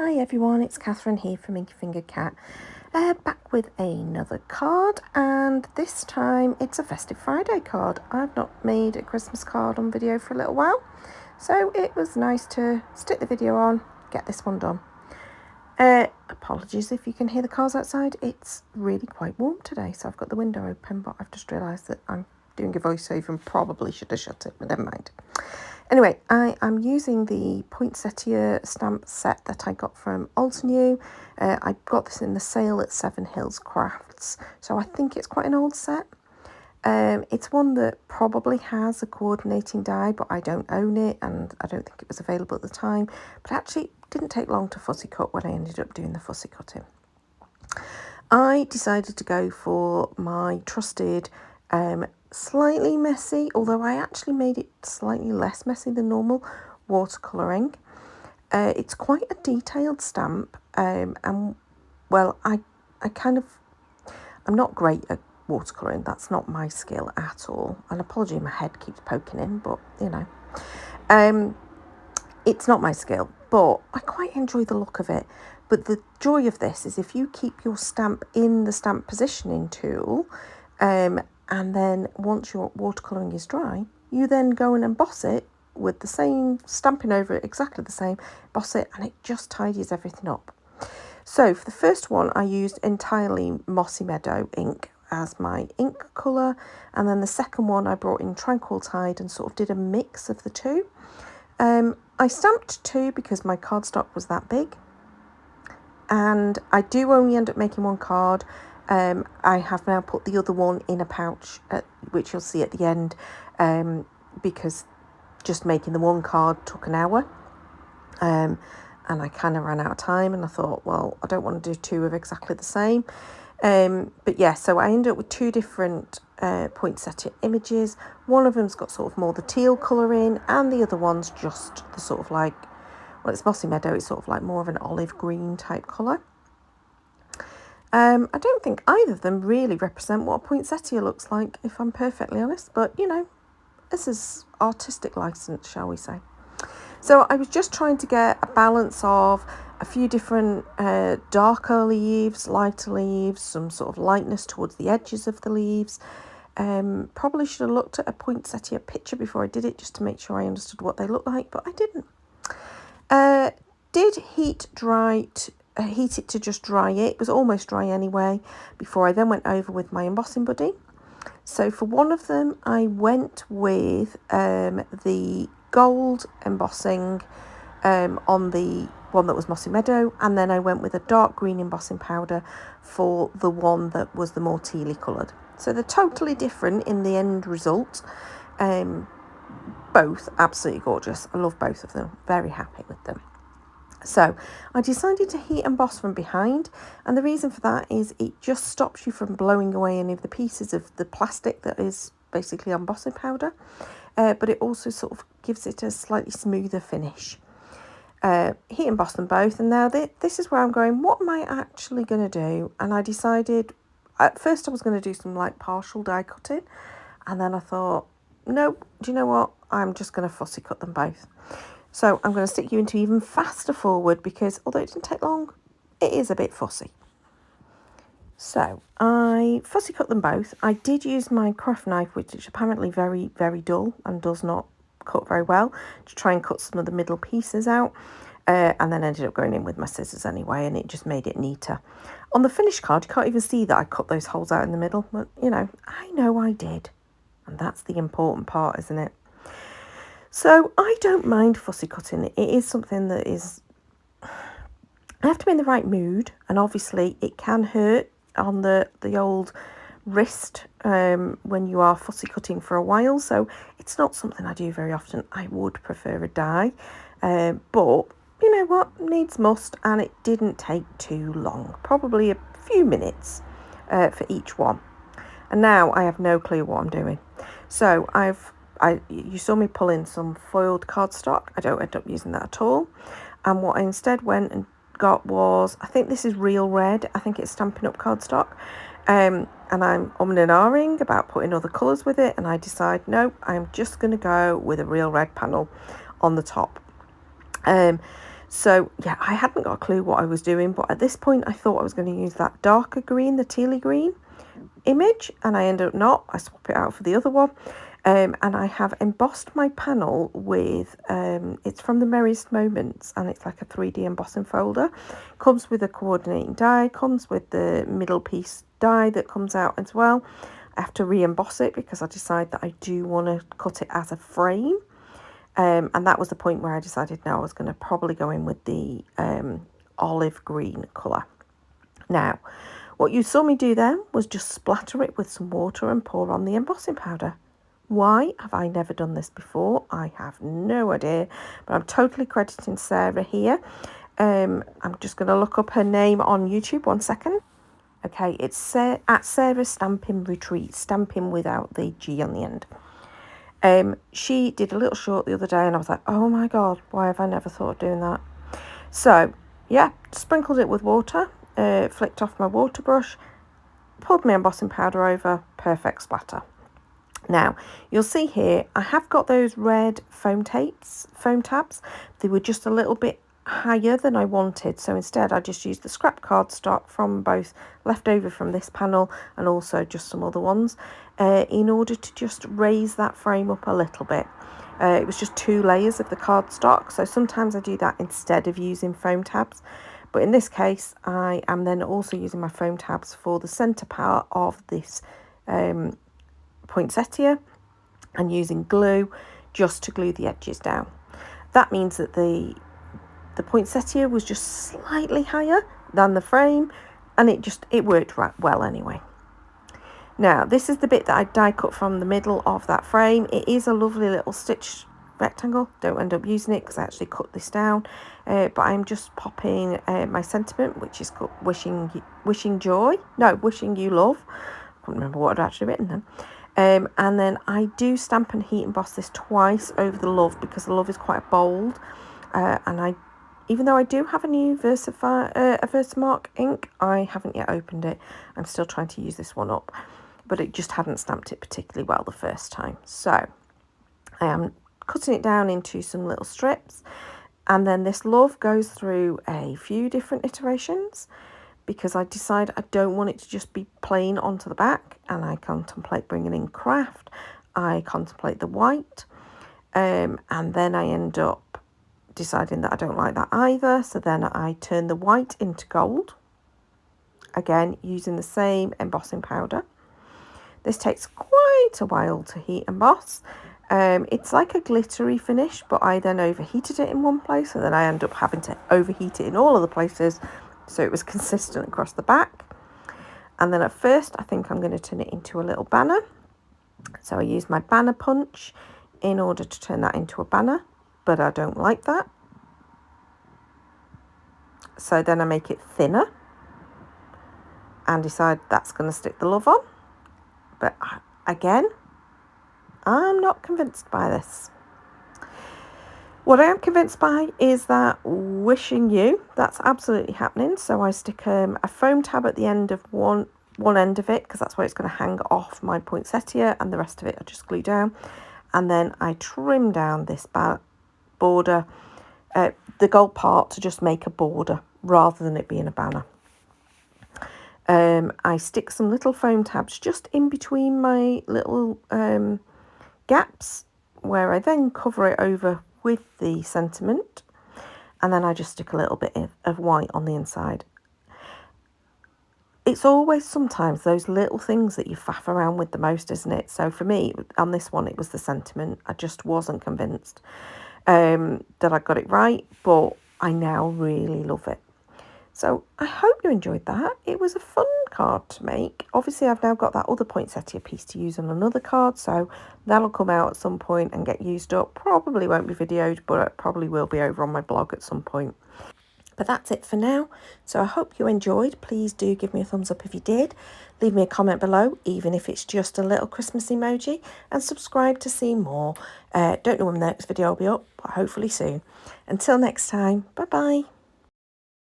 Hi everyone, it's Catherine here from Inky Finger Cat, back with another card, and this time it's a Festive Friday card. I've not made a Christmas card on video for a little while, so it was nice to stick the video on, get this one done. Apologies if you can hear the cars outside, it's really quite warm today, so I've got the window open, but I've just realised that I'm doing a voiceover and probably should have shut it, but never mind. Anyway, I am using the Poinsettia stamp set that I got from Altenew. I got this in the sale at Seven Hills Crafts, so I think it's quite an old set. It's one that probably has a coordinating die, but I don't own it, and I don't think it was available at the time. But actually, it didn't take long to fussy cut when I ended up doing the fussy cutting. I decided to go for my trusted slightly messy, although I actually made it slightly less messy than normal, watercolouring. It's quite a detailed stamp, and well, I'm not great at watercolouring. That's not my skill at all. And apology, my head keeps poking in, but it's not my skill, but I quite enjoy the look of it. But the joy of this is if you keep your stamp in the stamp positioning tool, and then once your watercolouring is dry, you then go and emboss it with the same, stamping over it exactly the same, emboss it, and it just tidies everything up. So for the first one, I used entirely Mossy Meadow ink as my ink colour, and then the second one I brought in Tranquil Tide and sort of did a mix of the two. I stamped two because my cardstock was that big, and I do only end up making one card. I have now put the other one in a pouch, which you'll see at the end, because just making the one card took an hour, and I kind of ran out of time, and I thought, well, I don't want to do two of exactly the same. But yeah, so I ended up with two different poinsettia images. One of them's got sort of more the teal colour in, and the other one's just the sort of like, well, it's Mossy Meadow, it's sort of like more of an olive green type colour. I don't think either of them really represent what a poinsettia looks like, if I'm perfectly honest, but this is artistic license, shall we say. So I was just trying to get a balance of a few different darker leaves, lighter leaves, some sort of lightness towards the edges of the leaves. Probably should have looked at a poinsettia picture before I did it, just to make sure I understood what they look like, but I didn't. Did heat it to just dry it. It was almost dry anyway, before I then went over with my embossing buddy. So for one of them, I went with the gold embossing on the one that was Mossy Meadow, and then I went with a dark green embossing powder for the one that was the more tealy coloured. So they're totally different in the end result. Both absolutely gorgeous. I love both of them. Very happy with them. So I decided to heat emboss from behind, and the reason for that is it just stops you from blowing away any of the pieces of the plastic that is basically embossing powder, but it also sort of gives it a slightly smoother finish. Heat emboss them both, and now this is where I'm going, what am I actually going to do? And I decided, at first I was going to do some like partial die cutting, and then I thought, no, do you know what, I'm just going to fussy cut them both. So I'm going to stick you into even faster forward, because although it didn't take long, it is a bit fussy. So I fussy cut them both. I did use my craft knife, which is apparently very, very dull and does not cut very well, to try and cut some of the middle pieces out. And then ended up going in with my scissors anyway, and it just made it neater. On the finished card, you can't even see that I cut those holes out in the middle, but I know I did. And that's the important part, isn't it? So I don't mind fussy cutting. It is something that is, I have to be in the right mood, and obviously it can hurt on the old wrist when you are fussy cutting for a while. So it's not something I do very often. I would prefer a die, but you know what, needs must, and it didn't take too long, probably a few minutes for each one. And now I have no clue what I'm doing. So you saw me pull in some foiled cardstock. I don't end up using that at all. And what I instead went and got was, I think this is Real Red. I think it's Stampin' Up cardstock. And I'm umming and ahhing about putting other colours with it. And I decide, no, I'm just going to go with a Real Red panel on the top. So yeah, I hadn't got a clue what I was doing, but at this point I thought I was going to use that darker green, the tealy green image, and I ended up not. I swap it out for the other one. And I have embossed my panel with, it's from the Merriest Moments, and it's like a 3D embossing folder. Comes with a coordinating die, comes with the middle piece die that comes out as well. I have to re-emboss it because I decided that I do want to cut it as a frame. And that was the point where I decided now I was going to probably go in with the olive green colour. Now, what you saw me do then was just splatter it with some water and pour on the embossing powder. Why have I never done this before? I have no idea, but I'm totally crediting Sarah here. I'm just going to look up her name on YouTube, 1 second. Okay, it's at Sarah's Stamping Retreat, stamping without the G on the end. She did a little short the other day and I was like, oh my God, why have I never thought of doing that? So yeah, sprinkled it with water, flicked off my water brush, poured my embossing powder over, perfect splatter. Now, you'll see here, I have got those red foam tabs. They were just a little bit higher than I wanted. So instead, I just used the scrap cardstock from both left over from this panel and also just some other ones in order to just raise that frame up a little bit. It was just 2 layers of the cardstock. So sometimes I do that instead of using foam tabs. But in this case, I am then also using my foam tabs for the centre part of this poinsettia and using glue just to glue the edges down. That means that the poinsettia was just slightly higher than the frame, and it worked right well anyway. Now this is the bit that I die cut from the middle of that frame. It is a lovely little stitch rectangle. Don't end up using it because I actually cut this down, but I'm just popping my sentiment, which is called wishing you love. I couldn't remember what I'd actually written then. And then I do stamp and heat emboss this twice over the love because the love is quite bold, and even though I do have a new Versamark ink, I haven't yet opened it. I'm still trying to use this one up, but it just hadn't stamped it particularly well the first time. So I am cutting it down into some little strips, and then this love goes through a few different iterations because I decide I don't want it to just be plain onto the back, and I contemplate bringing in craft. I contemplate the white, and then I end up deciding that I don't like that either. So then I turn the white into gold, again using the same embossing powder. This takes quite a while to heat emboss. It's like a glittery finish, but I then overheated it in one place, and then I end up having to overheat it in all other places so it was consistent across the back. And then at first I think I'm going to turn it into a little banner. So I use my banner punch in order to turn that into a banner, but I don't like that. So then I make it thinner and decide that's going to stick the love on. But again, I'm not convinced by this. What I am convinced by is that wishing you, that's absolutely happening. So I stick a foam tab at the end of one end of it because that's where it's going to hang off my poinsettia, and the rest of it I just glue down. And then I trim down this border, the gold part, to just make a border rather than it being a banner. I stick some little foam tabs just in between my little gaps, where I then cover it over with the sentiment, and then I just stick a little bit of white on the inside. It's always sometimes those little things that you faff around with the most, isn't it? So for me, on this one, it was the sentiment. I just wasn't convinced that I got it right, but I now really love it. So I hope you enjoyed that. It was a fun card to make. Obviously, I've now got that other poinsettia piece to use on another card, so that'll come out at some point and get used up. Probably won't be videoed, but it probably will be over on my blog at some point. But that's it for now. So I hope you enjoyed. Please do give me a thumbs up if you did. Leave me a comment below, even if it's just a little Christmas emoji, and subscribe to see more. Don't know when the next video will be up, but hopefully soon. Until next time, bye-bye.